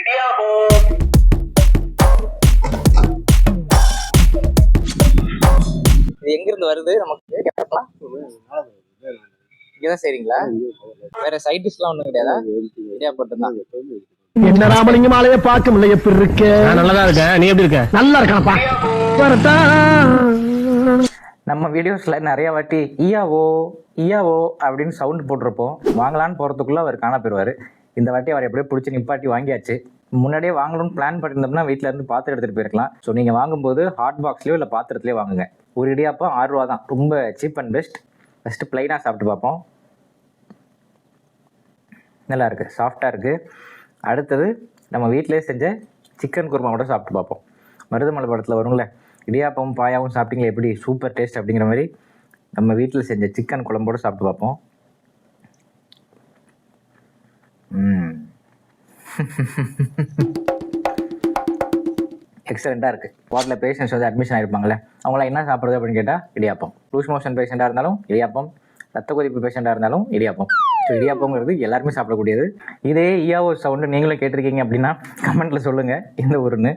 இது எங்க இருந்து வருது நமக்கு கேட்கலாம். இங்கதான் சரிங்களா? வேற சைட் டிஷ்லாம் ஒண்ணும் கிடையாதா? இடியாப்பம் தான். என்ன ராமலிங்கம் ஆலைய பார்க்க முடியல. எப்படி இருக்க? நல்லதா இருக்க. நீ எப்படி இருக்க? நல்லா இருக்கானப்பா. நம்ம வீடியோஸ்ல நிறைய வாட்டி ஈயாவோ ஈயாவோ அப்படின்னு சவுண்ட் போட்டிருப்போம். வாங்கலான்னு போறதுக்குள்ள அவர் காண போயிருவாரு. இந்த வாட்டி அவர் எப்படியோ பிடிச்சி நிப்பாட்டி வாங்கியாச்சு. முன்னாடியே வாங்கணும்னு பிளான் பண்ணியிருந்தோம்னா வீட்டில் இருந்து பாத்திரம் எடுத்துகிட்டு போயிருக்கலாம். ஸோ நீங்கள் வாங்கும்போது ஹாட் பாக்ஸ்லையோ இல்லை பாத்திரத்துலேயோ வாங்குங்க. ஒரு இடியாப்பம் 6 ரூபா தான், ரொம்ப சீப் அண்ட் பெஸ்ட். ஃபஸ்ட்டு ப்ளைனாக சாப்பிட்டு பார்ப்போம். நல்லா இருக்குது, சாஃப்டாக இருக்குது. அடுத்தது நம்ம வீட்டிலே செஞ்ச சிக்கன் குருமாவோட சாப்பிட்டு பார்ப்போம். மருதமலை படத்தில் வரும்ல, இடியாப்பம் பாயாவும் சாப்பிட்டீங்களா எப்படி சூப்பர் டேஸ்ட் அப்படிங்கிற மாதிரி நம்ம வீட்டில் செஞ்ச சிக்கன் குழம்போடு சாப்பிட்டு பார்ப்போம். எக்ஸலண்ட்டாக இருக்குது. வார்டில் பேஷண்ட்ஸ் வந்து அட்மிஷன் ஆகிருப்பாங்களே, அவங்களாம் என்ன சாப்பிட்றது அப்படின்னு கேட்டால் இடியாப்பம். லூஸ் மோஷன் பேஷண்ட்டாக இருந்தாலும் இடியாப்பம், ரத்த கொதிப்பு பேஷண்ட்டாக இருந்தாலும் இடியாப்பம். ஸோ இடியாப்பங்கிறது எல்லாருமே சாப்பிடக்கூடியது. இதே ஈயாவோ சவுண்டு நீங்களும் கேட்டிருக்கீங்க அப்படின்னா கமெண்ட்டில் சொல்லுங்கள் எந்த ஊருன்னு.